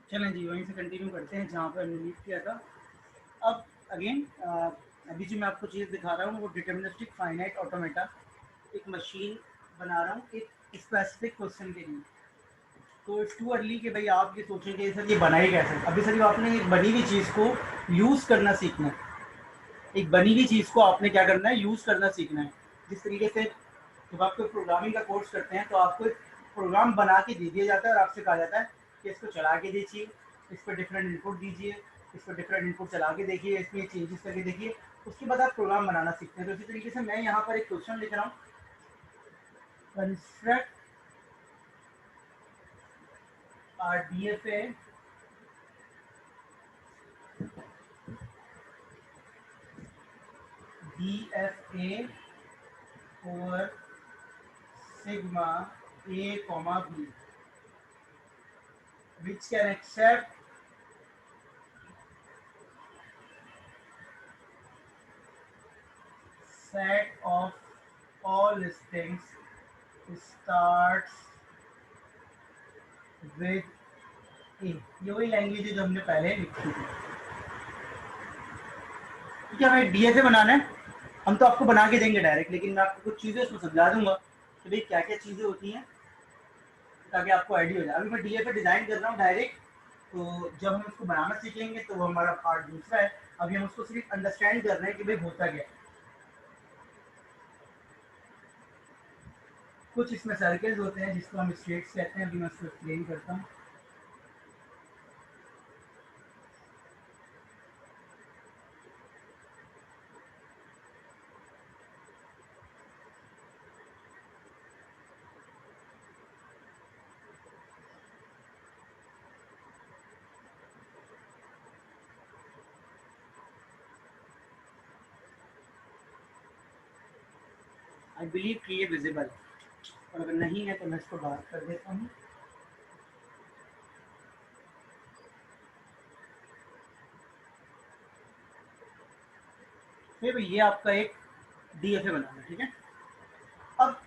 चलें जी, वहीं से कंटिन्यू करते हैं जहाँ पर हमने लीव किया था। अब अगेन अभी जो मैं आपको चीज़ दिखा रहा हूँ वो डिटर्मिनिस्टिक फाइनाइट ऑटोमेटा, एक मशीन बना रहा हूँ एक स्पेसिफिक क्वेश्चन के लिए। तो इट्स टू अर्ली कि भाई आप ये सोचेंगे सर ये बनाई कैसे। अभी सर आपने एक बनी हुई चीज़ को यूज़ करना सीखना है। एक बनी हुई चीज़ को आपने क्या करना है, यूज़ करना सीखना है। जिस तरीके से जब आप कोई प्रोग्रामिंग का कोर्स करते हैं तो आपको एक प्रोग्राम बना के दे दिया जाता है और आपसे कहा जाता है कि इसको चला के देखिए, इस पर डिफरेंट इनपुट दीजिए, इस पर डिफरेंट इनपुट चला के देखिए, इसमें चेंजेस करके देखिए, उसके बाद आप प्रोग्राम बनाना सीखते हैं। तो इसी तरीके से मैं यहाँ पर एक क्वेश्चन लिख रहा हूँ, construct DFA over sigma A comma B, which can accept set of all listings starts with A। ये वही लैंग्वेज है जो हमने पहले लिखी थी। ठीक है, हमें DFA बनाना है, हम तो आपको बना के देंगे डायरेक्ट, लेकिन मैं आपको कुछ चीज़ें उसमें समझा दूंगा कि भाई क्या क्या चीज़ें होती हैं ताकि आपको आइडिया हो जाए। अभी मैं DFA डिज़ाइन कर रहा हूँ डायरेक्ट, तो जब हम उसको बनाना सीखेंगे तो वो हमारा पार्ट दूसरा है। अभी हम उसको सिर्फ अंडरस्टैंड कर रहे हैं कि भाई होता क्या है। कुछ इसमें सर्कल्स होते हैं जिसको हम स्टेट्स कहते हैं। अभी मैं उसको एक्सप्लेन करता हूँ। आई बिलीव कि ये विजिबल है, और अगर नहीं है तो मैं इसको बात कर देता हूँ। फिर ये आपका एक DFA बनाना, ठीक है। अब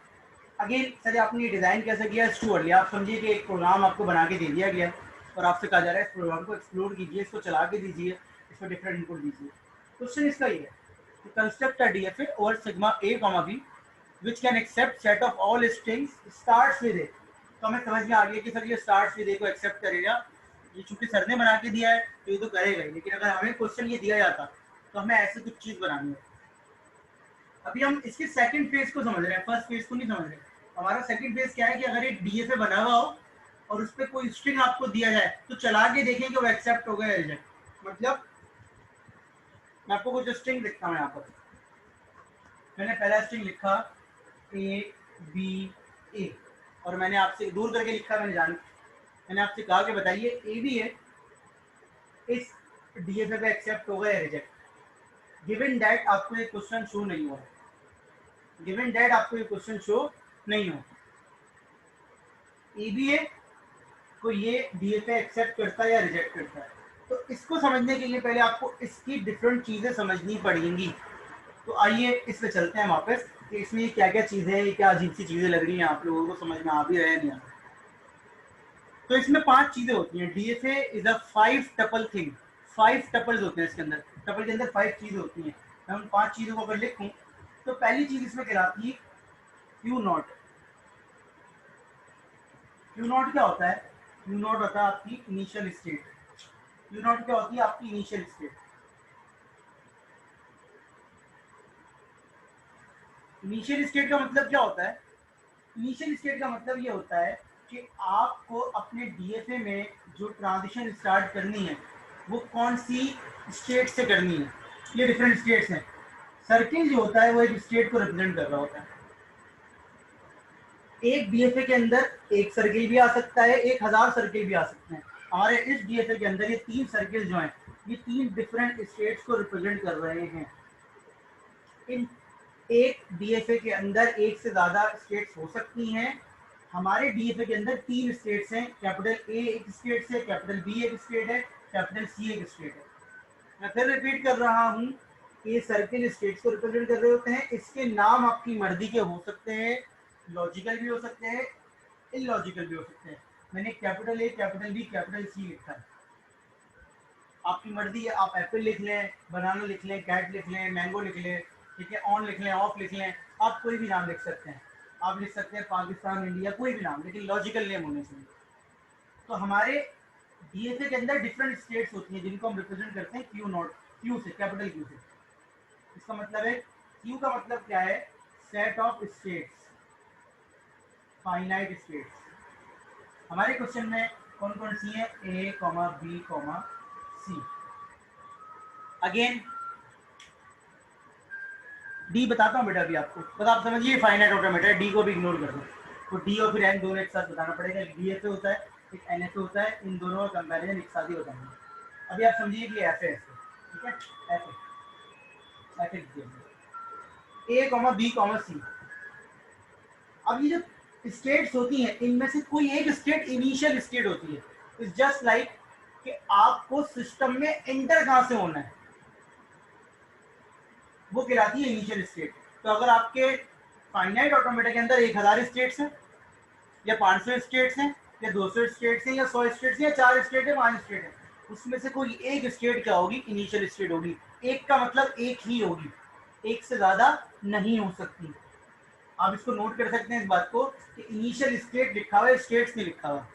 अगेन सर आपने ये डिज़ाइन कैसे किया, स्टूअर्ली आप समझिए कि एक प्रोग्राम आपको बना के दे दिया गया और आपसे कहा जा रहा है इस प्रोग्राम को एक्सप्लोर कीजिए, इसको चला के दीजिए, इसको डिफरेंट इनपुट दीजिए। क्वेश्चन इसका ये है, construct a DFA over sigma A comma B which can accept set of all strings starts with A। तो हमें समझ में आ गया कि सर ये starts with A को एक्सेप्ट करेगा। ये चूंकि सर ने बना के दिया है तो ये तो करेगा ही, लेकिन अगर हमें क्वेश्चन ये दिया जाता तो हमें ऐसे कुछ चीज़ बनानी है। अभी हम इसके सेकंड फेज को समझ रहे हैं, फर्स्ट फेज को नहीं समझ रहे। हमारा सेकंड फेज क्या है कि अगर एक DFA बना हुआ हो और उस पर कोई स्ट्रिंग आपको दिया जाए तो चला के देखें कि वो एक्सेप्ट हो गया या रिजेक्ट। मतलब मैं आपको कुछ स्ट्रिंग लिखता हूँ यहाँ पर। मैंने पहला स्ट्रिंग लिखा ABA और मैंने आपसे दूर करके लिखा, मैंने आपसे कहा कि बताइए ABA इस DFA पे एक्सेप्ट होगा या रिजेक्ट। गिवन दैट आपको ये क्वेश्चन शो नहीं हुआ, गिवन दैट आपको ये क्वेश्चन शो नहीं हो, EBA को ये DFA एक्सेप्ट करता है या रिजेक्ट करता है। तो इसको समझने के लिए पहले आपको इसकी डिफरेंट चीज़ें समझनी पड़ेंगी। तो आइए इस पे चलते हैं वापस कि इसमें क्या क्या चीज़ें हैं, क्या अजीब सी चीज़ें लग रही हैं आप लोगों को, समझ में आ भी रहे हैं नहीं। तो इसमें 5 चीज़ें होती हैं। DFA is a 5 tuple thing, 5 tuples होते हैं इसके अंदर। टपल के अंदर 5 चीज़ें होती हैं। मैं उन 5 चीज़ों को अगर लिखूं तो पहली चीज़ इसमें कहलाती है Q नॉट। Q नॉट क्या होता है? Q नॉट होता है आपकी इनिशियल स्टेट। Q नॉट क्या होती है? आपकी इनिशियल स्टेट। इनिशियल स्टेट का मतलब क्या होता है? इनिशियल स्टेट का मतलब ये होता है कि आपको अपने DFA में जो ट्रांजिशन स्टार्ट करनी है वो कौन सी स्टेट से करनी है। ये डिफरेंट स्टेट्स हैं। सर्किल जो होता है वो एक स्टेट को रिप्रेजेंट कर रहा होता है। एक DFA के अंदर एक सर्किल भी आ सकता है, 1000 सर्किल भी आ सकते हैं। हमारे इस DFA के अंदर ये 3 सर्किल जो हैं ये 3 डिफरेंट स्टेट्स को रिप्रेजेंट कर रहे हैं। इन एक DFA के अंदर एक से ज्यादा स्टेट्स हो सकती हैं। हमारे DFA के अंदर 3 स्टेट्स हैं। कैपिटल A एक स्टेट है, कैपिटल B एक स्टेट है, कैपिटल C एक स्टेट है। मैं फिर रिपीट कर रहा हूं, ये सर्किल स्टेट्स को रिप्रेजेंट कर रहे होते हैं। इसके नाम आपकी मर्जी के हो सकते हैं, लॉजिकल भी हो सकते हैं, इलॉजिकल भी हो सकते हैं। मैंने capital A, capital B, capital C लिखा है। आपकी मर्जी है, आप एप्पल लिख लें, बनाना लिख लें, कैट लिख लें, मैंगो लिख लें, ठीक है, ऑन लिख लें, ऑफ लिख लें, आप कोई भी नाम लिख सकते हैं। आप लिख सकते हैं पाकिस्तान, इंडिया, कोई भी नाम, लेकिन लॉजिकल नेम होने चाहिए। तो हमारे डीएफए के अंदर डिफरेंट स्टेट्स होती हैं जिनको हम रिप्रेजेंट करते हैं क्यू नॉट, क्यू से, कैपिटल क्यू से। इसका मतलब है क्यू का मतलब क्या है, set of states, finite states. हमारे क्वेश्चन में कौन कौन सी है, ए कॉमा बी कॉमा सी। अगेन डी बताता हूँ बेटा अभी आपको, बस आप समझिए फाइनाइट ऑटोमेटा, डी को भी इग्नोर कर दो। तो डी और फिर एन दोनों एक साथ बताना पड़ेगा। डीएफए होता है, एक एनएफए होता है, इन दोनों का कंपैरिजन एक साथ ही बताएंगे। अभी आप समझिए कि एफ है, ठीक है, F A comma B comma C. अब ये जो स्टेट्स होती हैं इनमें से कोई एक स्टेट इनिशियल स्टेट होती है। इट्स जस्ट लाइक कि आपको सिस्टम में एंटर कहां से होना है, वो कहलाती है इनिशियल स्टेट। तो अगर आपके फाइनाइट ऑटोमेटा के अंदर 1000 स्टेट्स हैं, या 500 स्टेट्स हैं, या 200 स्टेट्स हैं, या 100 स्टेट्स हैं, या 4 स्टेट है, 5 स्टेट है, उसमें से कोई एक स्टेट क्या होगी, इनिशियल स्टेट होगी। एक का मतलब एक ही होगी, एक से ज्यादा नहीं हो सकती। आप इसको नोट कर सकते हैं इस बात को कि इनिशियल स्टेट लिखा हुआ है, स्टेट्स नहीं लिखा हुआ,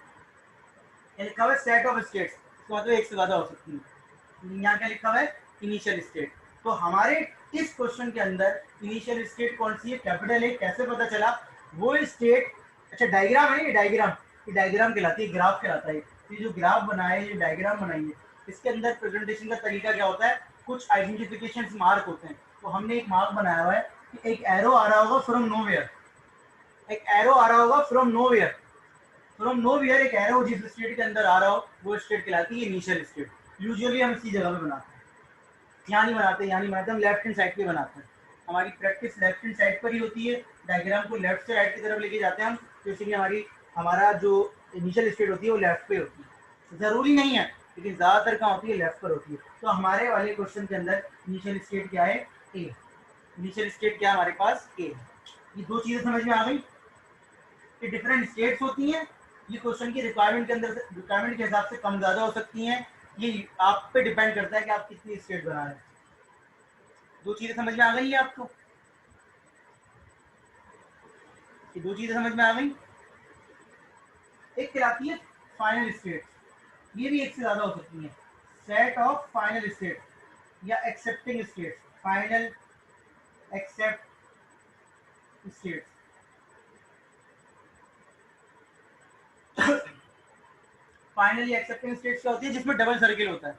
लिखा हुआ है सेट ऑफ स्टेट्स, इसका मतलब एक से ज्यादा हो सकती है। यहाँ क्या लिखा हुआ है, इनिशियल स्टेट। तो हमारे इस क्वेश्चन के अंदर इनिशियल स्टेट कौन सी है, कैपिटल ए। कैसे पता चला, वो स्टेट, अच्छा डायग्राम है, ये डायग्राम कहलाती है, ग्राफ कहलाता है। ये जो ग्राफ बनाए, ये डायग्राम बनाई है, इसके अंदर प्रेजेंटेशन का तरीका क्या होता है, कुछ आइडेंटिफिकेशन मार्क होते हैं। तो हमने एक मार्क बनाया हुआ है कि एक एरो आ रहा होगा फ्रॉम नोवेयर, एक एरो आ रहा होगा फ्रॉम नोवेयर, फ्रॉम नोवेयर एक एरो जिस स्टेट के अंदर आ रहा हो वो स्टेट कहलाती है इनिशियल स्टेट। यूजुअली हम इसी जगह पे बनाते हैं, यहाँ नहीं बनाते, यहाँ नहीं बनाते, हम लेफ्ट हैंड साइड पे बनाते हैं। हमारी प्रैक्टिस लेफ्ट हैंड साइड पर ही होती है, डायग्राम को लेफ्ट से राइट की तरफ लेके जाते हैं हम, तो इसलिए हमारा जो इनिशियल स्टेट होती है वो लेफ्ट पे होती है। जरूरी नहीं है, लेकिन ज्यादातर कहाँ होती है, लेफ्ट पर होती है। तो हमारे वाले क्वेश्चन के अंदर इनिशियल स्टेट क्या है, ए। इनिशियल स्टेट क्या है हमारे पास, ए। ये दो चीजें समझ में आ गई कि डिफरेंट स्टेट्स होती हैं। ये क्वेश्चन की रिक्वायरमेंट के अंदर, रिक्वायरमेंट के हिसाब से कम ज्यादा हो सकती हैं, ये आप पे डिपेंड करता है कि आप कितनी स्टेट बना रहे हैं। दो चीजें समझ में आ गई है आपको, ये दो चीजें समझ में आ गई। एक कहलाती है फाइनल स्टेट, ये भी एक से ज्यादा हो सकती है, सेट ऑफ फाइनल स्टेट या accepting state, final accept state. Finally acceptance states क्या होती है, जिसमें डबल सर्किल होता है।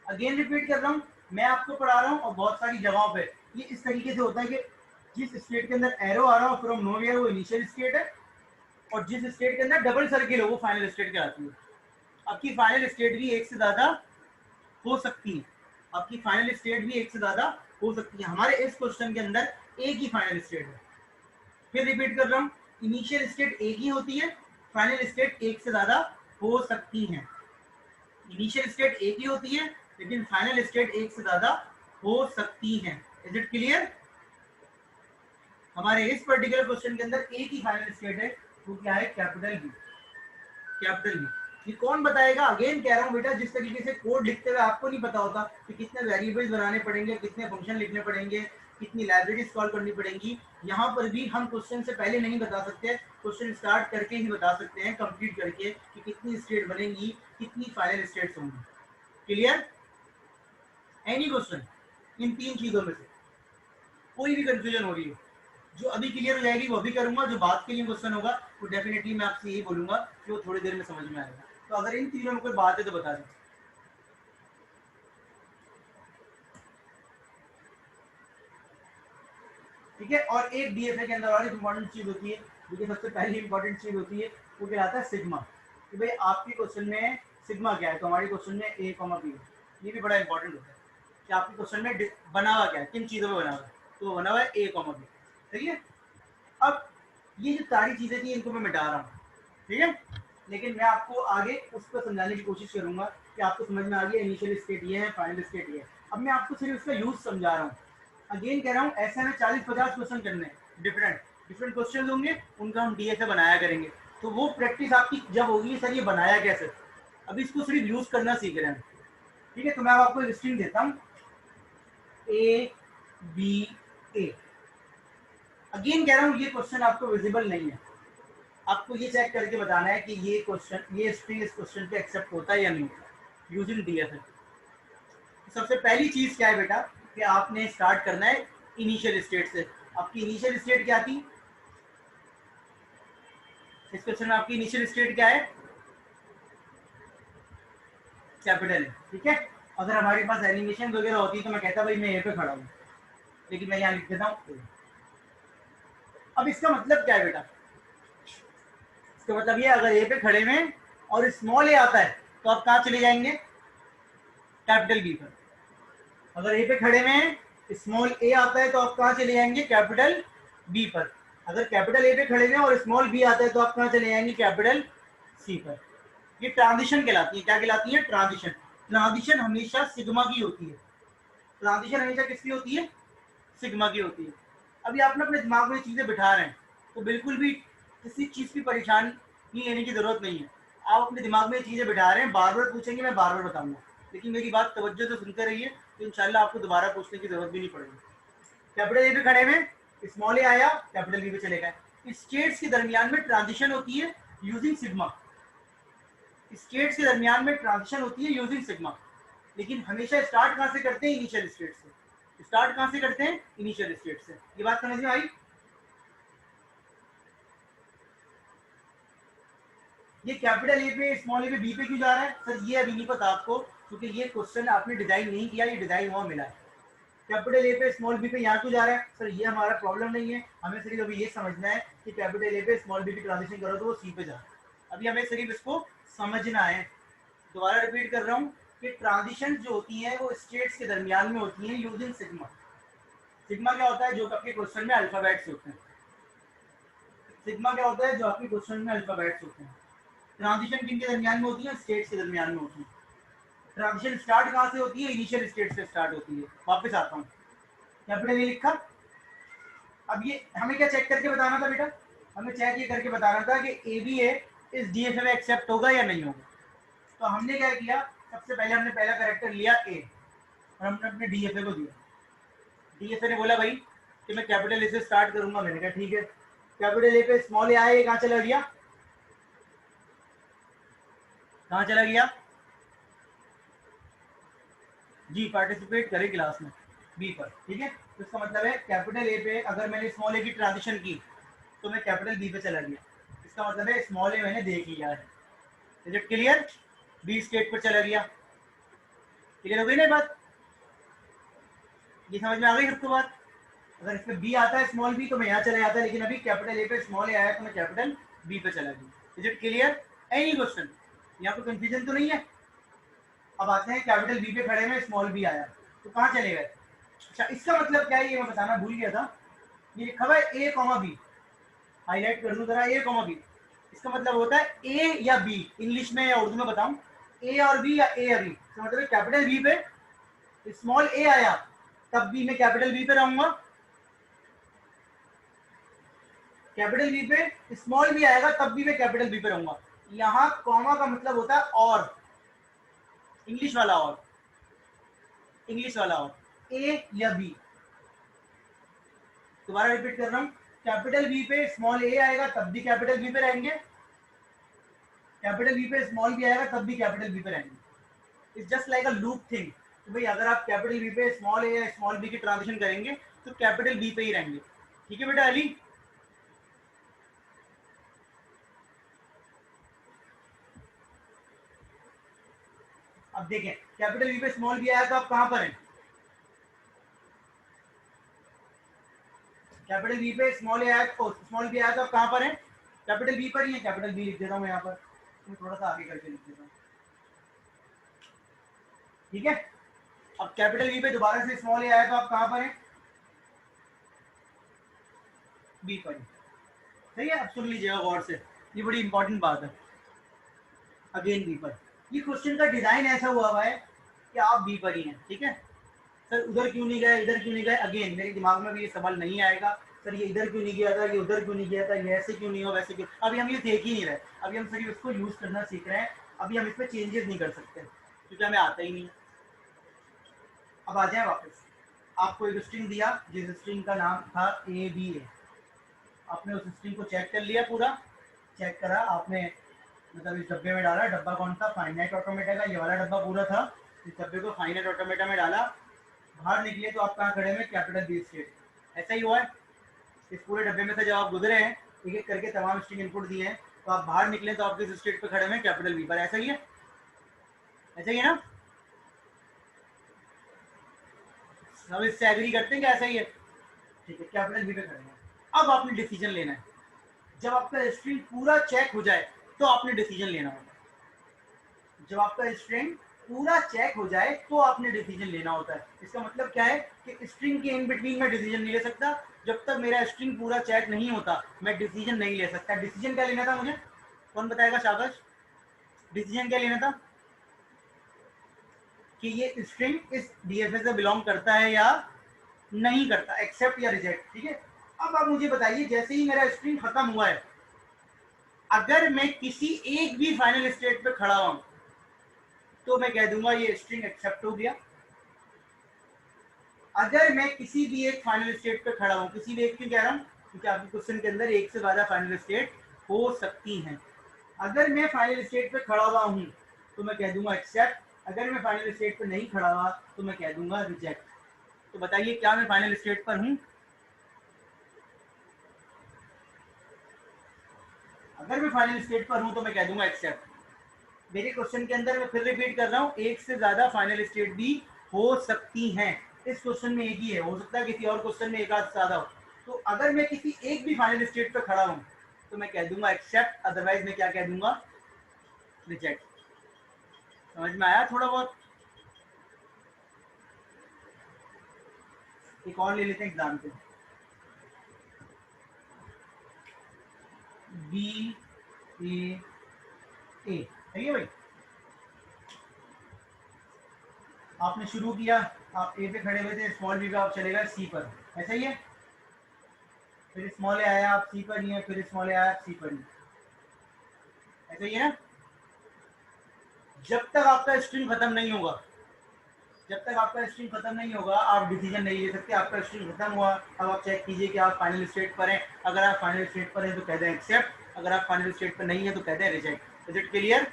अगेन रिपीट कर रहा हूँ, मैं आपको पढ़ा रहा हूँ और बहुत सारी जगहों पे ये इस तरीके से होता है कि जिस स्टेट के अंदर एरो आ रहा हो फ्रॉम नोवेयर वो इनिशियल स्टेट है, और जिस स्टेट के अंदर डबल सर्किल हो वो फाइनल स्टेट कहलाती है। आपकी फाइनल स्टेट भी एक से ज्यादा हो सकती है, आपकी फाइनल स्टेट भी एक से ज्यादा हो सकती है। हमारे इस क्वेश्चन के अंदर एक ही फाइनल स्टेट है। फिर रिपीट कर रहा हूँ, इनिशियल स्टेट एक ही होती है, फाइनल स्टेट एक से ज्यादा हो सकती है। इनिशियल स्टेट एक ही होती है, लेकिन फाइनल स्टेट एक से ज्यादा हो सकती है। Is it clear? हमारे इस पर्टिकुलर क्वेश्चन के अंदर एक ही फाइनल स्टेट है, वो क्या है, कैपिटल बी। कैपिटल बी ये कौन बताएगा? अगेन कह रहा हूँ बेटा, जिस तरीके से कोड लिखते हुए आपको नहीं पता होता कि कितने वेरिएबल्स बनाने पड़ेंगे, कितने फंक्शन लिखने पड़ेंगे, कितनी लाइब्रेरीज कॉल करनी पड़ेंगी, यहाँ पर भी हम क्वेश्चन से पहले नहीं बता सकते, क्वेश्चन स्टार्ट करके ही बता सकते हैं, कंप्लीट करके, कि कितनी स्टेट बनेंगी, कितनी फाइनल स्टेट्स होंगी। क्लियर? एनी क्वेश्चन इन तीन चीजों में से कोई भी कंफ्यूजन हो रही है, जो अभी क्लियर हो जाएगी वो अभी करूंगा, जो बात के लिए क्वेश्चन होगा वो डेफिनेटली मैं आपसे यही बोलूंगा कि वो थोड़ी देर में समझ में आएगा। तो अगर इन तीनों में कोई बात है तो बता दें। ठीक है, और एक डीएफए के अंदर और एक इंपॉर्टेंट चीज होती है, जो सबसे पहली इंपॉर्टेंट चीज होती है, वो कहलाता है सिग्मा। कि भाई आपके क्वेश्चन में सिग्मा क्या है, तो हमारे क्वेश्चन में ए कॉमा बी, ये भी बड़ा इंपॉर्टेंट होता है कि आपके क्वेश्चन में बना हुआ क्या है, किन चीजों में बना हुआ है, तो बना हुआ है ए कॉमा बी। ठीक है, अब ये जो सारी चीजें थी इनको मैं मिटा रहा हूँ, ठीक है, लेकिन मैं आपको आगे उस पर समझाने की कोशिश करूंगा कि आपको समझ में आ गया इनिशियल स्टेट ये है, फाइनल स्टेट ये है। अब मैं आपको सिर्फ इसका यूज समझा रहा हूँ। अगेन कह रहा हूँ, ऐसे में 40-50 क्वेश्चन करने, डिफरेंट क्वेश्चन होंगे, उनका हम डीएफए बनाया करेंगे। तो वो प्रैक्टिस आपकी जब होगी, सर ये बनाया कैसे, अभी इसको सिर्फ यूज करना सीख रहे हैं। ठीक है, तो मैं अब आपको एक स्ट्रिंग देता हूँ ए बी ए। अगेन कह रहा हूँ ये क्वेश्चन आपको विजिबल नहीं है, आपको ये चेक करके बताना है कि ये क्वेश्चन, ये स्ट्रिंग इस क्वेश्चन पे एक्सेप्ट होता है या नहीं होता यूजिंग डीएफए। सबसे पहली चीज क्या है बेटा कि आपने स्टार्ट करना है इनिशियल स्टेट से। आपकी इनिशियल स्टेट क्या थी इस क्वेश्चन में? आपकी इनिशियल स्टेट क्या है? कैपिटल है, ठीक है। अगर हमारे पास एनिमेशन वगैरह होती तो मैं कहता भाई मैं ए पे खड़ा हूँ, लेकिन मैं यहाँ लिख देता हूँ। अब इसका मतलब क्या है बेटा? इसका मतलब ये अगर ए पे खड़े में और स्मॉल ए आता है तो आप कहाँ चले जाएंगे? कैपिटल बी पर। अगर ए पे खड़े में स्मॉल ए आता है तो आप कहाँ चले जाएंगे? कैपिटल बी पर। अगर कैपिटल ए पे खड़े में और स्मॉल बी आता है तो आप कहाँ चले जाएंगे? कैपिटल सी पर। ये ट्रांजिशन कहलाती है। क्या कहलाती है? ट्रांजिशन। ट्रांजिशन हमेशा सिग्मा की होती है। ट्रांजिशन हमेशा किसकी होती है? सिग्मा की होती है। अभी आप ना अपने दिमाग में चीजें बिठा रहे हैं तो बिल्कुल भी किसी चीज की परेशानी लेने की जरूरत नहीं है। आप अपने दिमाग में चीजें बिठा रहे हैं, बार बार पूछेंगे, मैं बार बार बताऊंगा, लेकिन मेरी बात तवज्जो से सुनते रहिए तो इंशाल्लाह आपको दोबारा पूछने की जरूरत भी नहीं पड़ेगी। कैपिटल ए पे खड़े में, स्मॉल ए आया, कैपिटल बी पे चले गए। स्टेट्स के दरमियान में ट्रांजिशन होती है यूजिंग सिग्मा। स्टेट्स के दरमियान में ट्रांजिशन होती है यूजिंग सिग्मा, लेकिन हमेशा स्टार्ट कहां से करते हैं? इनिशियल स्टेट से। स्टार्ट कहां से करते हैं? इनिशियल स्टेट से। ये बात समझ में आई? ये कैपिटल ए पे स्मॉल ए पे बी पे क्यों जा रहा है सर? ये अभी नहीं पता आपको, क्योंकि ये क्वेश्चन आपने डिजाइन नहीं किया, ये डिजाइन वहां मिला है। कैपिटल ए पे स्मॉल बी पे यहाँ क्यों जा रहा है सर? ये हमारा प्रॉब्लम नहीं है, हमें सिर्फ अभी ये समझना है कि कैपिटल ए पे स्मॉल बी पे ट्रांजिशन करो तो वो सी पे जा रहा है। अभी हमें सिर्फ इसको समझना है। दोबारा रिपीट कर रहा हूँ कि ट्रांजिशन जो होती है वो स्टेट्स के दरमियान में होती है यूजिंग सिग्मा। सिग्मा क्या होता है? जो आपके क्वेश्चन में अल्फाबेट्स होते हैं। सिग्मा क्या होता है? जो आपके क्वेश्चन में अल्फाबेट्स होते हैं। ट्रांजिशन किनके दरमियान में होती है? स्टेट्स के दरमियान में होती है। ट्रांजिशन स्टार्ट कहाँ से होती है? इनिशियल स्टेट से स्टार्ट होती है। वापस आता हूँ, कैपिटल ए लिखा। अब ये हमें क्या चेक करके बताना था बेटा? हमें चेक ये करके बताना था कि ए बी ए इस डीएफए में एक्सेप्ट होगा या नहीं होगा। तो हमने क्या किया? सबसे पहले हमने पहला कैरेक्टर लिया ए और हमने अपने डीएफए को दिया। डीएफए ने बोला भाई कि मैं कैपिटल ए से स्टार्ट करूंगा। मैंने कहा ठीक है। कैपिटल ए पे स्मॉल ए आया, कहाँ चला गया? कहाँ चला गया जी? पार्टिसिपेट करे क्लास में बी पर, ठीक है। तो इसका मतलब है कैपिटल ए पे अगर मैंने स्मॉल ए की ट्रांजिशन की तो मैं कैपिटल बी पे चला गया। इसका मतलब है स्मॉल ए मैंने देख लिया है। Is it clear? B state पर चला गया। क्लियर हो गई ना बात? ये समझ में आ गई सबको बात? अगर इसमें बी आता है स्मॉल बी तो मैं यहाँ चला जाता है, लेकिन अभी कैपिटल ए पे स्मॉल ए आया तो मैं कैपिटल बी पे चला गया। Is it clear? Any question? यहाँ पे कंफ्यूजन तो नहीं है? अब आते हैं कैपिटल बी पे खड़े में स्मॉल बी आया तो कहाँ चले गए? अच्छा, इसका मतलब क्या है ये मैं बताना भूल गया था। ये लिखा हुआ है ए कॉमा बी, हाईलाइट कर दूं जरा, ए कॉमा बी। इसका मतलब होता है ए या बी, इंग्लिश में या उर्दू में बताऊं, ए और बी या ए या बी। इसका मतलब कैपिटल बी पे स्मॉल ए आया तब भी मैं कैपिटल बी पे रहूंगा, कैपिटल बी पे स्मॉल बी आएगा तब भी मैं कैपिटल बी पे रहूंगा। यहाँ कॉमा का मतलब होता है और, इंग्लिश वाला और, इंग्लिश वाला और, ए या बी। दोबारा रिपीट कर रहा हूँ, कैपिटल बी पे स्मॉल ए आएगा तब भी कैपिटल बी पे रहेंगे, कैपिटल बी पे स्मॉल बी आएगा तब भी कैपिटल बी पे रहेंगे। It's just like a loop thing. तो भाई अगर आप कैपिटल बी पे स्मॉल ए या स्मॉल बी की ट्रांजिशन करेंगे तो कैपिटल बी पे ही रहेंगे। ठीक है बेटा अली? अब देखें, कैपिटल बी पे स्मॉल बी आया तो आप कहां पर हैं? कैपिटल बी पे स्मॉल ए आया तो स्मॉल बी आया तो आप कहां पर हैं? कैपिटल बी पर ही है। कैपिटल बी लिख देता हूं मैं यहाँ पर, मैं थोड़ा सा आगे करके लिख देता हूँ, ठीक है। अब कैपिटल बी पे दोबारा से स्मॉल ए आया तो आप कहां पर हैं? बी पर ही। सही है? अब सुन लीजिएगा गौर से, ये बड़ी इंपॉर्टेंट बात है। अगेन बी पर। ये क्वेश्चन का डिजाइन ऐसा हुआ है कि आप बी पर ही हैं, ठीक है। सर उधर क्यों नहीं गए, इधर क्यों नहीं गए? अगेन मेरे दिमाग में भी ये सवाल नहीं आएगा सर ये इधर क्यों नहीं गया था, ये उधर क्यों नहीं गया था, ये ऐसे क्यों नहीं हो, वैसे क्यों। अभी हम ये देख ही नहीं रहे, अभी हम सिर्फ इसको यूज करना सीख रहे हैं। अभी हम इसमें चेंजेस नहीं कर सकते क्योंकि हमें आता ही नहीं। अब आ जाए वापस, आपको एक स्ट्रिंग दिया जिस स्ट्रिंग का नाम था ABA। आपने उस स्ट्रिंग को चेक कर लिया, पूरा चेक करा आपने, मतलब इस डब्बे में डाला। डब्बा कौन था? फाइनाइट ऑटोमेटा का, ये वाला डब्बा पूरा था। इस डब्बे को फाइनाइट ऑटोमेटा में डाला, बाहर निकले तो आप कहाँ खड़े हैं? Capital B state. ऐसा ही हुआ है। इस पूरे डब्बे में से जब आप गुजरे हैं, एक एक करके तमाम स्ट्रिंग इनपुट दिए हैं, तो आप बाहर निकले तो आप किस स्टेट पे खड़े हैं? कैपिटल बी पर। ऐसा ही है, ऐसा ही है ना? सब इससे एग्री करते हैं कि ऐसा ही है? ठीक है, कैपिटल बी पे खड़े हैं। अब आपने डिसीजन लेना है। जब आपका स्ट्रिंग पूरा चेक हो जाए तो आपने डिसीजन लेना होता है। जब आपका स्ट्रिंग पूरा चेक हो जाए तो आपने डिसीजन लेना होता है। इसका मतलब क्या है कि स्ट्रिंग के इन बिटवीन में डिसीजन नहीं ले सकता। जब तक मेरा स्ट्रिंग पूरा चेक नहीं होता मैं डिसीजन नहीं ले सकता। डिसीजन क्या लेना था मुझे? कौन बताएगा? शाबाश। डिसीजन क्या लेना था? कि ये स्ट्रिंग इस डीएफए से बिलोंग करता है या नहीं करता, एक्सेप्ट या रिजेक्ट। ठीक है। अब आप मुझे बताइए, जैसे ही मेरा स्ट्रिंग खत्म हुआ है, अगर मैं किसी एक भी फाइनल स्टेट पे खड़ा हूं तो मैं कह दूंगा ये स्ट्रिंग एक्सेप्ट हो गया। अगर मैं किसी भी एक फाइनल स्टेट पे खड़ा हूं, किसी भी एक, क्यों कह रहा हूं? क्योंकि आपके क्वेश्चन के अंदर एक से ज्यादा फाइनल स्टेट हो सकती हैं। अगर मैं फाइनल स्टेट पे खड़ा हुआ हूं तो मैं कह दूंगा एक्सेप्ट। अगर मैं फाइनल स्टेट पे नहीं खड़ा हुआ तो मैं कह दूंगा रिजेक्ट। तो बताइए, क्या मैं फाइनल स्टेट पर हूं? अगर मैं फाइनल स्टेट पर हूं तो मैं कह दूंगा एक्सेप्ट। मेरे क्वेश्चन के अंदर मैं फिर रिपीट कर रहा हूं, एक से ज्यादा फाइनल स्टेट भी हो सकती हैं। इस क्वेश्चन में एक ही है, हो सकता है किसी और क्वेश्चन में एक आध ज्यादा हो। तो अगर मैं किसी एक भी फाइनल स्टेट पर खड़ा हूं तो मैं कह दूंगा एक्सेप्ट, अदरवाइज मैं क्या कह दूंगा? रिजेक्ट। समझ में आया थोड़ा बहुत? एक और ले लेते हैं एग्जाम्पल। बी ए ए, सही है भाई? आपने शुरू किया, आप ए पे खड़े हुए थे, स्मॉल बी पे आप चले गए सी पर, ऐसा ही है? फिर स्मॉल ए आया, आप सी पर ही हैं, फिर स्मॉल ए आया, आप सी पर ही, ऐसा ही है ना? जब तक आपका स्ट्रिंग खत्म नहीं होगा, जब तक आपका स्ट्रिंग खत्म नहीं होगा आप डिसीजन नहीं ले सकते। आपका स्ट्रिंग खत्म हुआ, अब आप चेक कीजिए कि आप फाइनल स्टेट पर हैं। अगर आप फाइनल स्टेट पर हैं तो कह दें एक्सेप्ट, अगर आप फाइनल स्टेट पर नहीं है तो कह दें reject. Is it clear?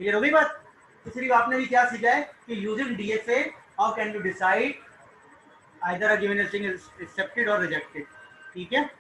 Clear हो गई बात? तो सिर्फ आपने भी क्या सीखा है कि using DFA how can you decide either a given string is accepted और रिजेक्टेड। ठीक है।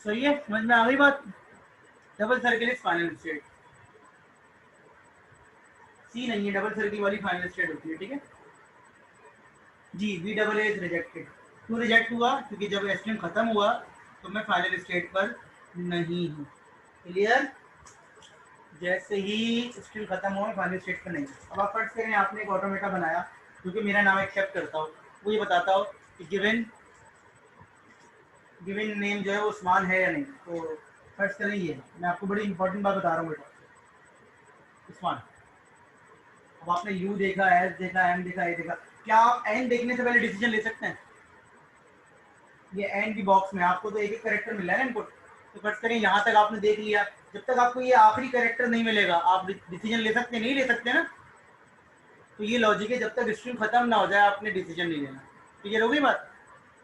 सही है, समझ में आ गई बात? Double circle is final state. सी नहीं है, डबल सर्किल वाली फाइनल स्टेट होती है। ठीक है जी। B double A is rejected. क्यों रिजेक्ट हुआ? क्योंकि जब स्ट्रिंग खत्म हुआ तो मैं फाइनल स्टेट पर नहीं हूँ। क्लियर? जैसे ही स्ट्रिंग खत्म हो फाइनल स्टेट पर नहीं। अब आप फर्स्ट करें आपने एक ऑटोमेटा बनाया क्योंकि मेरा नाम एक्सेप्ट करता हो, वो ये बताता हो कि गिवन नेम जो है वो स्मॉल है या नहीं। तो फर्स्ट करें ये, मैं आपको बड़ी इंपॉर्टेंट बात बता रहा हूँ बेटा, स्मॉल। अब आपने यू देखा, एस देखा, एम देखा, ए देखा, क्या आप एन देखने से पहले डिसीजन ले सकते हैं? ये एन की बॉक्स में आपको तो एक एक करेक्टर मिला है ना इनपुट। तो फर्स्ट करें यहाँ तक आपने देख लिया, जब तक आपको ये आखिरी करेक्टर नहीं मिलेगा आप डिसीजन ले सकते नहीं ले सकते ना। तो ये लॉजिक है, जब तक स्ट्रिंग खत्म ना हो जाए आपने डिसीजन नहीं लेना। क्लियर हो गई बात?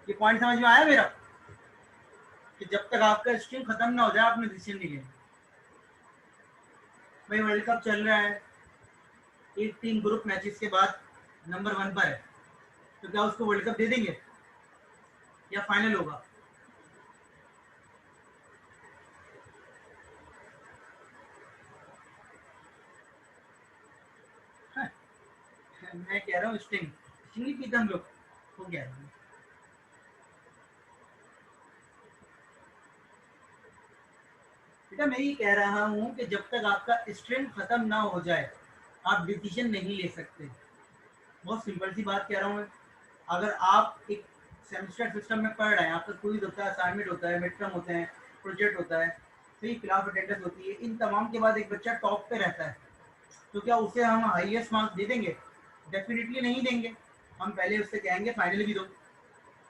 ये पॉइंट समझ में आया मेरा कि जब तक आपका स्ट्रिंग खत्म ना हो जाए आपने डिसीजन नहीं लेना। भाई वर्ल्ड कप चल रहा है, एक टीम ग्रुप मैचेस के बाद नंबर 1 पर है, तो क्या उसको वर्ल्ड कप दे देंगे या फाइनल होगा? हाँ, मैं कह रहा हूँ स्ट्रिंग नहीं पीते हम लोग, हो गया बेटा। मैं ये कह रहा हूँ कि जब तक आपका स्ट्रिंग खत्म ना हो जाए आप डिसीजन नहीं ले सकते। बहुत सिंपल सी बात कह रहा हूँ मैं। अगर आप एक सेमेस्टर सिस्टम में पढ़ रहे हैं, आपका क्विज होता है, असाइनमेंट होता है, मिड टर्म होते हैं, प्रोजेक्ट होता है, फिर क्लास अटेंडेंस होती है, इन तमाम के बाद एक बच्चा टॉप पे रहता है, तो क्या उसे हम हाईएस्ट मार्क्स दे देंगे? डेफिनेटली नहीं देंगे। हम पहले उससे कहेंगे फाइनल भी दो।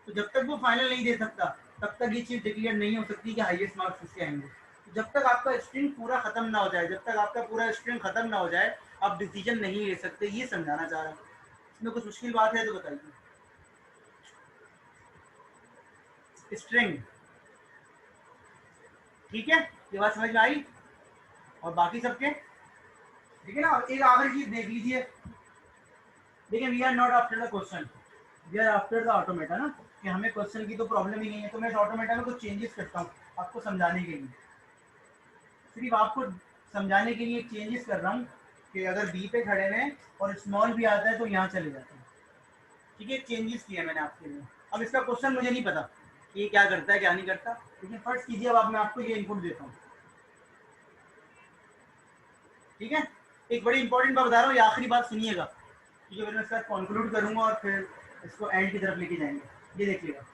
तो जब तक वो फाइनल नहीं दे सकता तब तक ये चीज़ डिक्लेयर नहीं हो सकती कि हाईएस्ट मार्क्स उसके आएंगे। तो जब तक आपका स्ट्रिंग पूरा खत्म ना हो जाए, जब तक आपका पूरा स्ट्रिंग खत्म ना हो जाए आप डिसीजन नहीं ले सकते। ये समझाना चाह रहा हूँ। इसमें कुछ मुश्किल बात है तो बताइए। स्ट्रिंग ठीक है, ये बात समझ में आई? और बाकी सबके ठीक है ना? एक आखिरी चीज देख लीजिए, देखिए we are not after the question, we are after the automata ना, कि हमें क्वेश्चन की तो प्रॉब्लम ही नहीं है। तो मैं इस ऑटोमेटा में कुछ चेंजेस करता हूँ आपको समझाने के लिए, सिर्फ आपको समझाने के लिए चेंजेस कर रहा हूँ कि अगर बी पे खड़े हैं और स्मॉल भी आता है तो यहाँ चले जाते हैं। ठीक है, चेंजेस किया मैंने आपके लिए। अब इसका क्वेश्चन मुझे नहीं पता कि ये क्या करता है क्या नहीं करता, लेकिन फर्स्ट कीजिए। अब मैं आपको ये इनपुट देता हूँ, ठीक है? एक बड़ी इंपॉर्टेंट बात बता रहा हूँ, ये आखिरी बात सुनिएगा, ठीक है? मैं इसका कंक्लूड करूंगा और फिर इसको एंड की तरफ लेके जाएंगे। ये देखिएगा,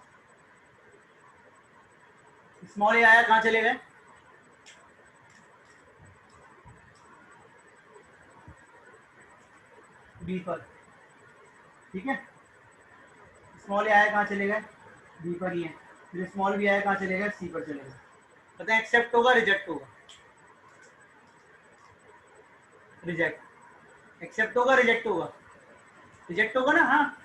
स्मॉल ए आया, कहाँ चले गए? बी पर, ठीक है? स्मॉल ए आया, कहाँ चले गए? बी पर ही है। फिर स्मॉल बी आया, कहाँ चले गए? सी पर चले गए। पता है एक्सेप्ट होगा रिजेक्ट होगा? रिजेक्ट। एक्सेप्ट होगा रिजेक्ट होगा? रिजेक्ट होगा ना? हाँ,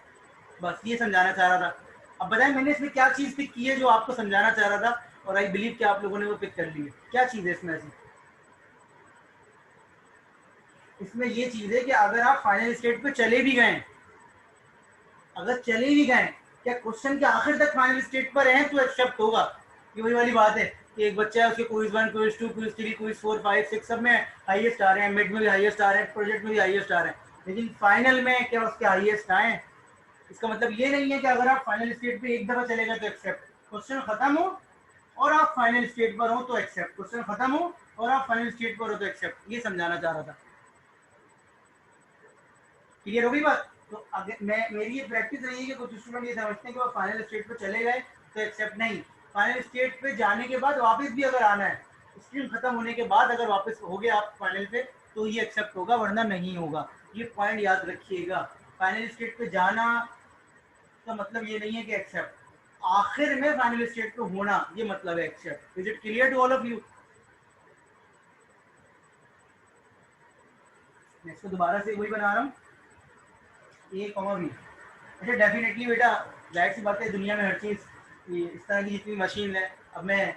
बस ये समझाना चाह रहा था। अब बताएं मैंने इसमें क्या चीज़ पिक की है जो आपको समझाना चाह रहा था, और आई बिलीव कि आप लोगों ने वो पिक कर ली है। क्या चीज़ है इसमें ऐसी? इसमें ये चीज़ है कि अगर आप फाइनल स्टेट पे चले भी गए, अगर चले भी गए, क्या क्वेश्चन के आखिर तक फाइनल स्टेट पर हैं तो एक्सेप्ट होगा। ये वही वाली बात है कि एक बच्चा है, उसके क्विज 1, क्विज 2, क्विज 3, क्विज 4, 5, 6 सब में हाईएस्ट आ रहे हैं, मिड में भी हाईएस्ट आ रहे हैं, प्रोजेक्ट में भी हाईएस्ट आ रहे हैं, लेकिन फाइनल में क्या उसके हाईएस्ट आए? इसका मतलब ये नहीं है कि अगर आप फाइनल स्टेट पे एक दफा चले गए तो एक्सेप्ट। क्वेश्चन खत्म हो और आप फाइनल स्टेट पर हो तो एक्सेप्ट, क्वेश्चन खत्म हो और आप फाइनल स्टेट पर हो तो एक्सेप्ट। ये समझाना चाह रहा था। क्लियर हो गई बात? तो अगर मेरी ये प्रैक्टिस रही है कि कुछ स्टूडेंट ये समझते हैं कि वो फाइनल स्टेट पे चले गए तो एक्सेप्ट नहीं, फाइनल स्टेट पे जाने के बाद वापस भी अगर आना है, स्ट्रीम खत्म होने के बाद अगर वापस हो गए आप फाइनल पे तो ये एक्सेप्ट होगा, वरना नहीं होगा। ये पॉइंट याद रखिएगा। फाइनल स्टेट पे जाना का मतलब ये नहीं है कि एक्सेप्ट, आखिर में फाइनल स्टेट पे होना ये मतलब है accept. Is it clear to all of you? मैं इसको दोबारा से वही बना रहा हूँ, ए कॉमा बी। अच्छा डेफिनेटली बेटा, जाहिर सी बात है दुनिया में हर चीज़ इस तरह की जितनी मशीन है, अब मैं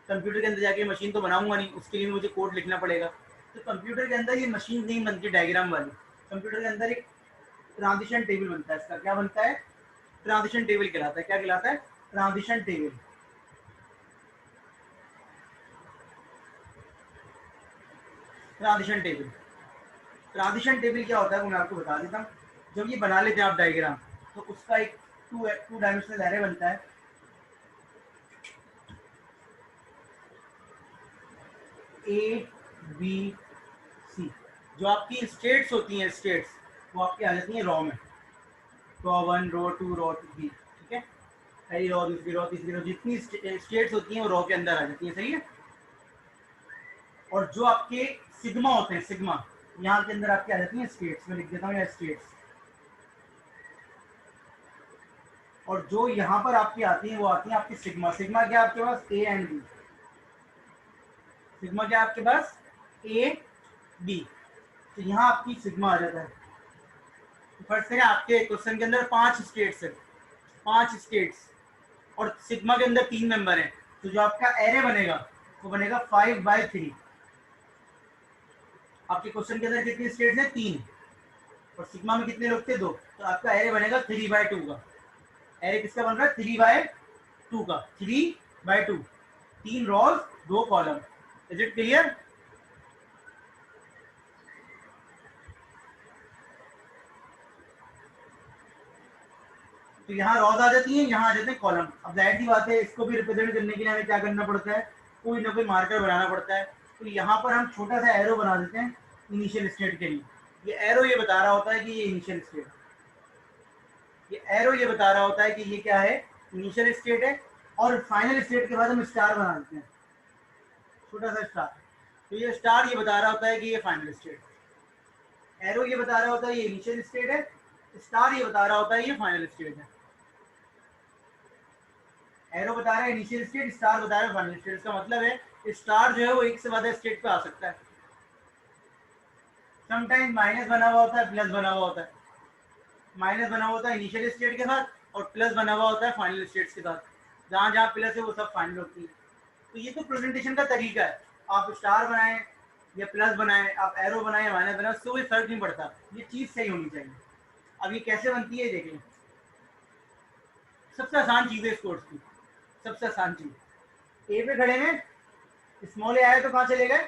कंप्यूटर के अंदर जाके मशीन तो बनाऊंगा नहीं, उसके लिए मुझे कोड लिखना पड़ेगा। तो कंप्यूटर के अंदर ये मशीन नहीं बनती डायग्राम वाली, कंप्यूटर के अंदर एक ट्रांजिशन टेबल बनता है। इसका क्या बनता है? ट्रांजिशन टेबल कहलाता है। क्या कहलाता है? Transition table. Transition table, transition table क्या होता है वो मैं आपको बता देता हूँ। जब ये बना लेते हैं आप डायग्राम, तो उसका एक टू डायमेंशनल एरे बनता है। A B C. जो आपकी स्टेट्स होती हैं, स्टेट्स वो आपकी आ जाती हैं रॉ में, रो 1 रो 2 रो 3, ठीक है। पहली रो, दूसरी रो, तीसरी रो, जितनी स्टेट्स होती हैं वो रो के अंदर आ जाती हैं, सही है। और जो आपके सिग्मा होते हैं, सिग्मा यहाँ के अंदर आपके आ जाती हैं स्टेट्स, में लिख देता हूँ या स्टेट्स। और जो यहाँ पर आपकी आती है वो आती है आपकी सिग्मा। सिग्मा क्या आपके पास ए एंड बी, सिग्मा क्या आपके पास ए बी, तो यहाँ आपकी सिग्मा आ जाता है। तो फर्स्ट है आपके क्वेश्चन के अंदर 5 स्टेट्स है, 5 स्टेट्स और सिग्मा के अंदर 3 मेंबर हैं, तो जो आपका एरे बनेगा वो बनेगा 5/3। आपके क्वेश्चन के अंदर कितनी स्टेट्स हैं 3 और सिग्मा में कितने लोग थे 2, तो आपका एरे बनेगा 3/2 का। एरे किसका बन रहा है 3/2 का, 3/2, 3 रोज 2 कॉलम। Is it clear? तो यहाँ रॉज आ जाती है, यहाँ आ जाते हैं कॉलम। अब जाहिर सी बात है इसको भी रिप्रेजेंट करने के लिए हमें क्या करना पड़ता है, कोई ना कोई मार्कर बनाना पड़ता है। तो यहाँ पर हम छोटा सा एरो बना देते हैं इनिशियल स्टेट के लिए। ये एरो ये बता रहा होता है कि ये इनिशियल स्टेट, ये एरो ये बता रहा होता है कि ये क्या है, इनिशियल स्टेट है। और फाइनल स्टेट के बाद हम स्टार बना देते हैं, छोटा सा स्टार। तो ये स्टार ये बता रहा होता है कि ये फाइनल स्टेट, एरो ये बता रहा होता है ये इनिशियल स्टेट है, स्टार ये बता रहा होता है ये फाइनल स्टेट है। एरो बता रहा है इनिशियल स्टेट, स्टार बता रहा है फाइनल स्टेट। इसका मतलब है स्टार जो है वो एक से ज्यादा स्टेट पे आ सकता है। समटाइम्स माइनस बना हुआ होता है, प्लस बना हुआ होता है। माइनस बना हुआ होता है इनिशियल स्टेट के साथ और प्लस बना हुआ होता है फाइनल स्टेट्स के साथ। जहां जहां प्लस है वो सब फाइनल होती है। तो ये तो प्रेजेंटेशन का तरीका है, आप स्टार बनाएं या प्लस बनाएं, आप एरो बनाएं या माइनस बनाएं, उससे कोई फर्क नहीं पड़ता, ये चीज सही होनी चाहिए। अब ये कैसे बनती है देखें। सबसे आसान चीज है इस कोर्स की, सबसे आसान चीज। ए पे खड़े में स्मॉल ए आया तो कहां चले गए,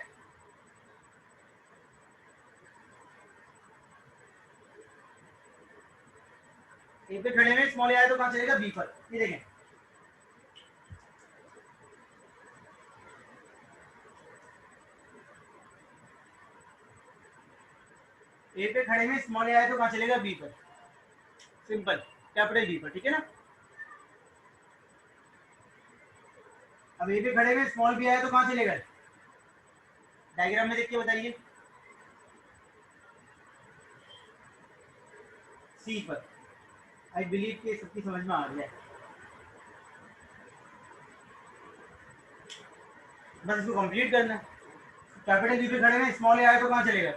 ए पे खड़े में स्मॉल ए आया तो कहां चलेगा बी पर। ये देखें ए पे खड़े में स्मॉल ए आया तो कहां चलेगा बी पर, सिंपल, कैपिटल बी पर, ठीक है ना। अब ए पे खड़े में स्मॉल बी आया तो कहां चलेगा, डायग्राम में देख के बताइए, सी पर। आई बिलीव कि सबकी समझ में आ गया है। बस इसको कंप्लीट करना है। कैपिटल बी पे खड़े में स्मॉल ए आया तो कहां चलेगा,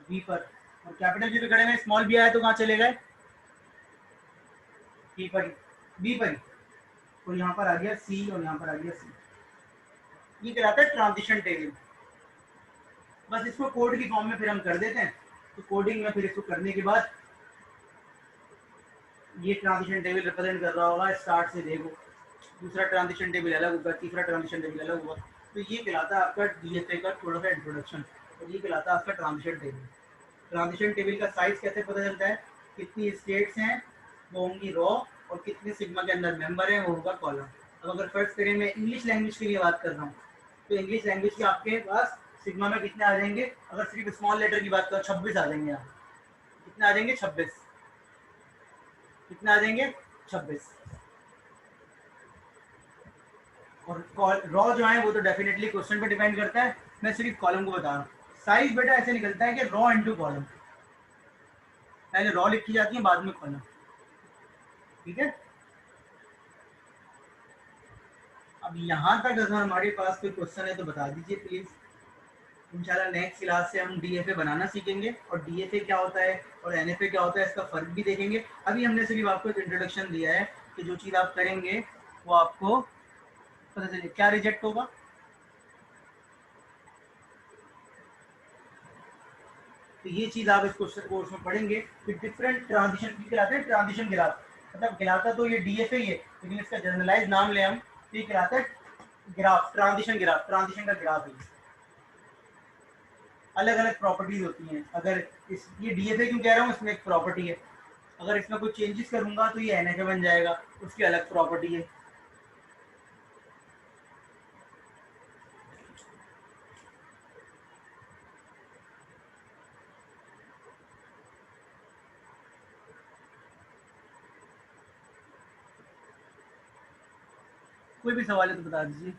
बी पर। और कैपिटल बी पे खड़े में स्मॉल बी आया तो कहां चलेगा, बी पर, बी पर। तो यहाँ पर आ गया सी और यहाँ पर आ गया सी। ये कहलाता है ट्रांजिशन टेबल। बस इसको कोड की फॉर्म में फिर हम कर देते हैं। तो कोडिंग में फिर इसको करने के बाद ये ट्रांजिशन टेबल रिप्रेजेंट कर रहा होगा स्टार्ट से देखो, दूसरा ट्रांजिशन टेबल अलग होगा, तीसरा ट्रांजिशन टेबल अलग होगा। तो ये कहलाता है आपका डीएफए का थोड़ा सा इंट्रोडक्शन, और ये कहलाता है आपका ट्रांजिशन टेबल। ट्रांजिशन टेबल का साइज कैसे पता चलता है, कितनी स्टेट्स हैं वो होंगी रो, और कितने सिग्मा के अंदर मेंबर है वो होगा कॉलम। अब अगर फर्स्ट करें मैं इंग्लिश लैंग्वेज की बात कर रहा हूँ, तो इंग्लिश लैंग्वेज के आपके पास सिग्मा में कितने आ जाएंगे, अगर सिर्फ स्मॉल लेटर की बात करो 26 आ जाएंगे। यहाँ कितने आ जाएंगे 26, कितने आ जाएंगे 26। और रॉ जो है वो तो डेफिनेटली क्वेश्चन पे डिपेंड करता है, मैं सिर्फ कॉलम को बता रहा हूँ। साइज बेटा ऐसे निकलता है कि रॉ इनटू कॉलम, पहले रॉ लिखी जाती है बाद में कॉलम, ठीक है। अब यहाँ तक अगर हमारे पास कोई क्वेश्चन है तो बता दीजिए प्लीज। इंशाल्लाह नेक्स्ट क्लास से हम डीएफए बनाना सीखेंगे, और डीएफए क्या होता है और एनएफए क्या होता है इसका फर्क भी देखेंगे। अभी हमने सिर्फ आपको एक इंट्रोडक्शन दिया है कि जो चीज़ आप करेंगे वो आपको पता चले क्या रिजेक्ट होगा। तो ये चीज़ आप इस क्वेश्चन कोर्स में पढ़ेंगे कि डिफरेंट ट्रांजिशन कहलाते हैं, ट्रांजिशन ग्राफ। मतलब कहलाता तो ये डीएफए ही है, लेकिन इसका जनरलाइज नाम ले हम तो ये कहलाता है ग्राफ, ट्रांजिशन ग्राफ, ट्रांजिशन का ग्राफ है। अलग अलग प्रॉपर्टीज होती हैं। अगर इस ये डीएफए क्यों कह रहा हूँ, इसमें एक प्रॉपर्टी है, अगर इसमें कुछ चेंजेस करूंगा तो ये NFA बन जाएगा, उसकी अलग प्रॉपर्टी है। कोई भी सवाल है तो बता दीजिए।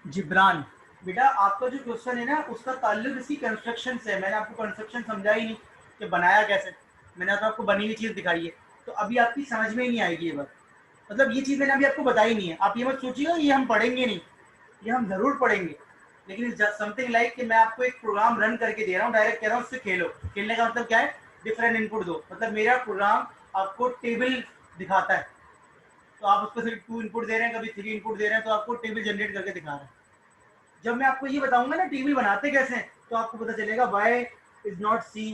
जिब्रान, बेटा आपका जो क्वेश्चन है ना उसका ताल्लुक इसी कंस्ट्रक्शन से है। मैंने आपको कंस्ट्रक्शन समझा ही नहीं कि बनाया कैसे, मैंने तो आपको बनी हुई चीज़ दिखाई है, तो अभी आपकी समझ में ही नहीं आएगी ये बात। मतलब ये चीज़ मैंने अभी आपको बताई नहीं है, आप ये मत सोचिएगा ये हम पढ़ेंगे नहीं, ये हम ज़रूर पढ़ेंगे, लेकिन समथिंग लाइक कि मैं आपको एक प्रोग्राम रन करके दे रहा हूँ, डायरेक्ट कह रहा हूँ उससे खेलो। खेलने का मतलब क्या है, डिफरेंट इनपुट दो, मतलब मेरा प्रोग्राम आपको टेबल दिखाता है, तो आप उसको सिर्फ 2 इनपुट दे रहे हैं, कभी 3 इनपुट दे रहे हैं, तो आपको टेबल जनरेट करके दिखा रहा है। जब मैं आपको ये बताऊंगा ना टेबल बनाते कैसे हैं, तो आपको पता चलेगा y is not c,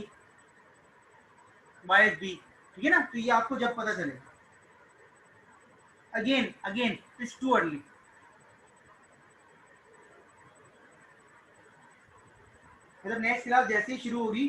y is b, ठीक है ना। तो ये आपको जब पता चलेगा, again again it's too early. मतलब नेक्स्ट क्लास जैसे ही शुरू होगी,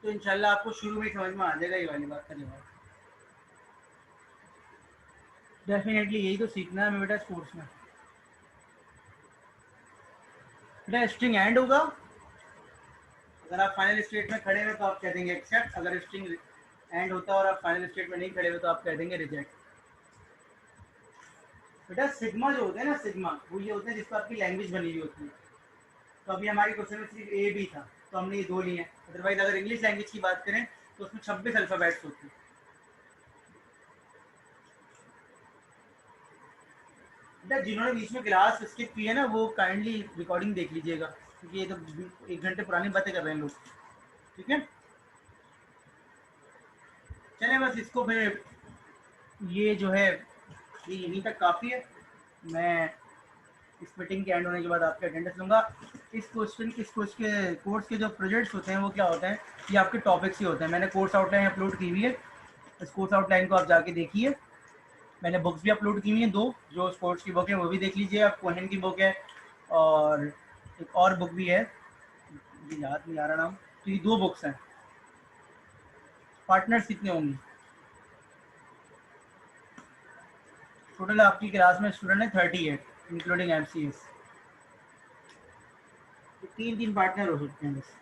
तो इंशाल्लाह आपको शुरू में समझ में आ जाएगा ये वाली बात का जवाब। डेफिनेटली यही तो सीखना है हमें बेटा इस कोर्स में। बेटा स्ट्रिंग एंड होगा, अगर आप फाइनल स्टेट में खड़े हैं तो आप कह देंगे एक्सेप्ट, अगर स्ट्रिंग एंड होता है और आप फाइनल स्टेट में नहीं खड़े हुए तो आप कह देंगे रिजेक्ट। बेटा सिग्मा जो होते हैं ना, सिग्मा वो ये होते हैं जिस पर आपकी लैंग्वेज बनी हुई होती है। तो अभी हमारी क्वेश्चन में सिर्फ ए बी था, तो हमने ये 2 लिए हैं। अदरवाइज अगर इंग्लिश लैंग्वेज की बात करें तो उसमें 26 अल्फ़ाबेट्स होते हैं। बेटा जिन्होंने बीच में क्लास स्किप की है ना वो काइंडली रिकॉर्डिंग देख लीजिएगा, क्योंकि ये तो 1 घंटे पुरानी बातें कर रहे हैं लोग, ठीक है। चलें बस इसको फिर, ये जो है ये यहीं तक काफ़ी है। मैं इस मीटिंग के एंड होने के बाद आपके अटेंडेंस लूँगा। इस कोर्स के जो प्रोजेक्ट्स होते हैं वो क्या होते हैं, ये आपके टॉपिक्स ही होते हैं। मैंने कोर्स आउटलाइन अपलोड की हुई है, इस कोर्स आउटलाइन को आप जाके देखिए। मैंने बुक्स भी अपलोड की हुई हैं 2, जो स्पोर्ट्स की बुक है वो भी देख लीजिए आप, कोहेन की बुक है और एक और बुक भी है, मुझे याद नहीं आ रहा नाम। तो ये 2 बुक्स हैं। पार्टनर्स कितने होंगे टोटल आपकी क्लास में? स्टूडेंट है 38 इंक्लूडिंग MCS। तो 3 पार्टनर हो सकते हैं बस।